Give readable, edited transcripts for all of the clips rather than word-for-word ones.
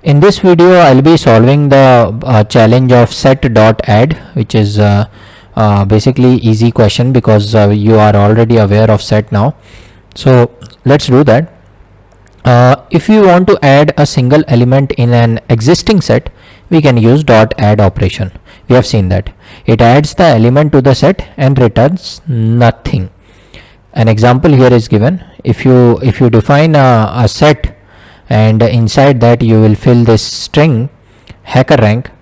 In this video, I'll be solving the challenge of set.add, which is basically easy question because you are already aware of set now. So let's do that. If you want to add a single element in an existing set, we can use dot add operation. We have seen that it adds the element to the set and returns nothing. An example here is given. If you define a set, and inside that you will fill this string hacker rank,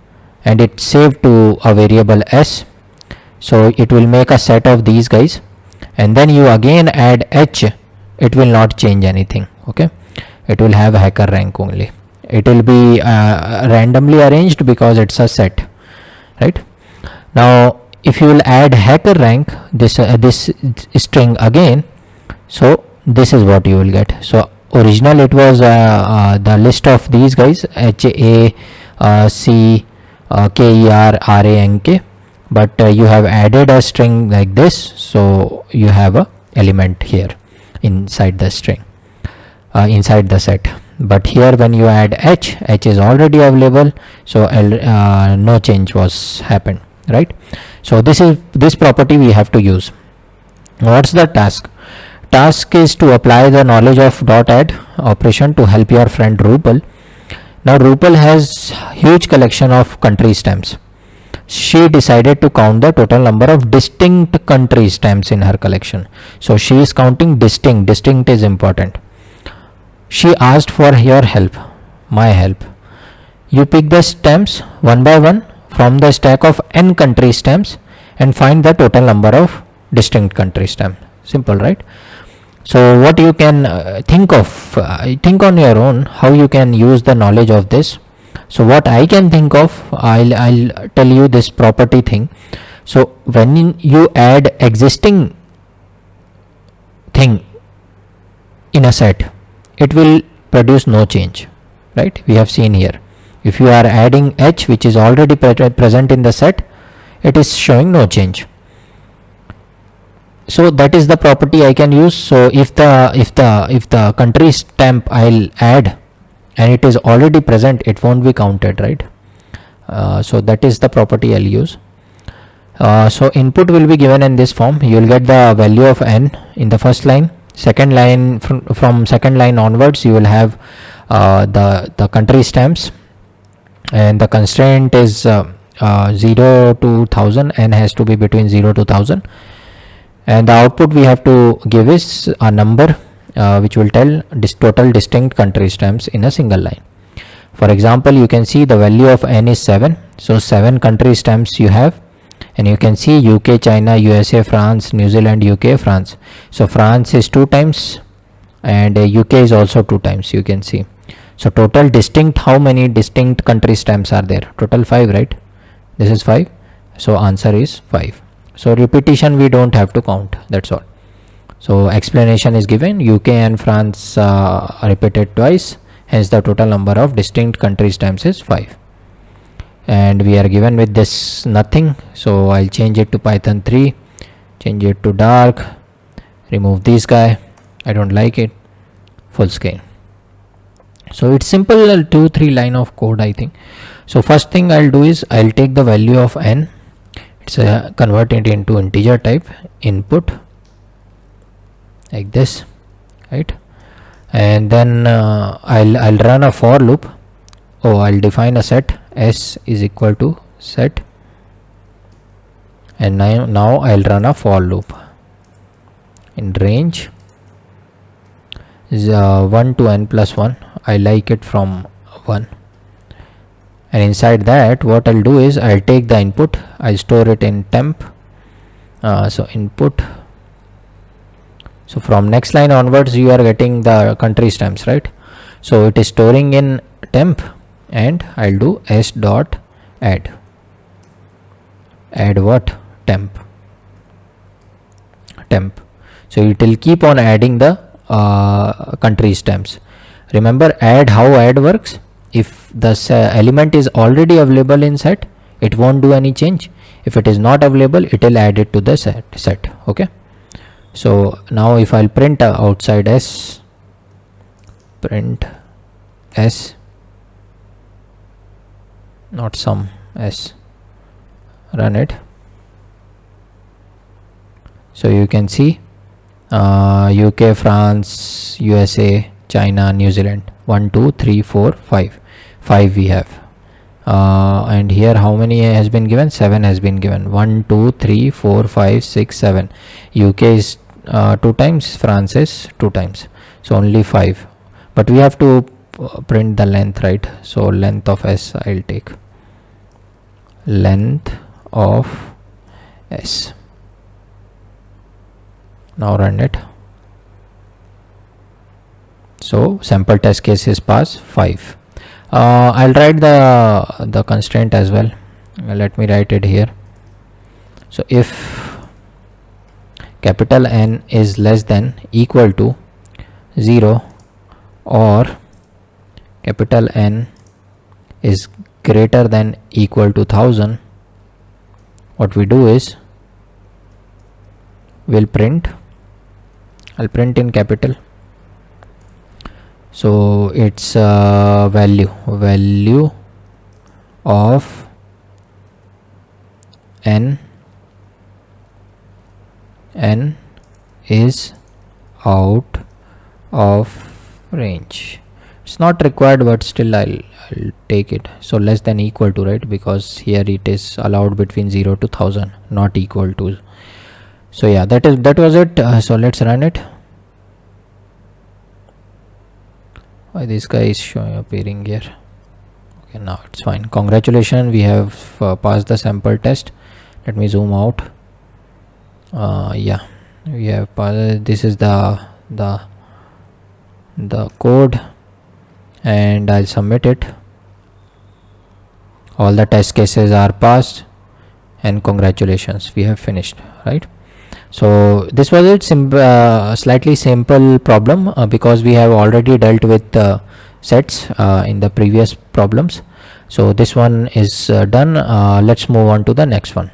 and it's saved to a variable s, so it will make a set of these guys, and then you again add h, it will not change anything. Okay, it will have hacker rank only. It will be randomly arranged because it's a set, right? Now if you will add hacker rank, this string again, so this is what you will get. So original it was the list of these guys h a c k e r r a n k, but you have added a string like this, so you have a element here inside the string, inside the set. But here when you add h is already available, so no change was happened, right? So this property we have to use. What's the task? Task is to apply the knowledge of dot add operation to help your friend Rupal. Now Rupal has huge collection of country stamps. She decided to count the total number of distinct country stamps in her collection. So she is counting distinct. Distinct is important. She asked for your help, my help. You pick the stamps one by one from the stack of n country stamps and find the total number of distinct country stamps. Simple, right? So what you can think of, think on your own how you can use the knowledge of this. So what I can think of, I'll tell you this property thing. So when you add existing thing in a set, it will produce no change, right? We have seen here. If you are adding h, which is already present in the set, it is showing no change. So that is the property I can use. So if the country stamp I'll add and it is already present, it won't be counted, right? So that is the property I'll use. So input will be given in this form. You will get the value of n in the first line. Second line, from second line onwards, you will have the country stamps, and the constraint is 0 to 1000. N has to be between 0 to 1000. And the output we have to give is a number which will tell this total distinct country stamps in a single line. For example, you can see the value of n is 7. So 7 country stamps you have, and you can see UK, China, USA, France, New Zealand, UK, France. So France is 2 times and UK is also 2 times, you can see. So total distinct, how many distinct country stamps are there? Total 5, right? This is 5. So answer is 5. So repetition we don't have to count, that's all. So explanation is given, UK and France repeated twice, hence the total number of distinct country stamps is 5. And we are given with this nothing, so I'll change it to Python 3, change it to dark, remove this guy, I don't like it, full screen. So it's simple 2-3 line of code, I think. So first thing I'll do is I'll take the value of n, convert it into integer type, input like this, right? And then I'll run a for loop. I'll define a set, s is equal to set, and now I'll run a for loop in range is 1 to n plus 1. I like it from 1. And inside that, what I'll do is I'll take the input, I'll store it in temp. So input, so from next line onwards you are getting the country stamps, right? So it is storing in temp, and I'll do s dot add what? Temp. So it will keep on adding the country stamps. Remember how add works. If the element is already available in set, it won't do any change. If it is not available, it will add it to the set. Okay, so now if I'll print outside s, print s, not sum, S. Run it. So you can see UK, France, USA, China, New Zealand. 1, 2, 3, 4, 5. 5 we have. And here how many has been given? 7 has been given. 1, 2, 3, 4, 5, 6, 7. UK is 2 times, France is 2 times. So only 5. But we have to print the length, right? So length of S I'll take. Length of S. Now run it. So sample test case is pass 5. I'll write the constraint as well. Let me write it here. So if capital N is less than equal to 0 or capital N is greater than equal to 1000, what we do is we'll print. I'll print in capital. So it's value of N is out of range. It's not required, but still I'll take it. So less than equal to, right? Because here it is allowed between 0 to 1000, not equal to. So yeah, that was it. So let's run it. Why this guy is appearing here? Okay, now it's fine. Congratulations, we have passed the sample test. Let me zoom out. Yeah, we have passed. This is the code, and I'll submit it. All the test cases are passed, and congratulations, we have finished, right? So this was it. Slightly simple problem because we have already dealt with sets in the previous problems. So this one is done. Let's move on to the next one.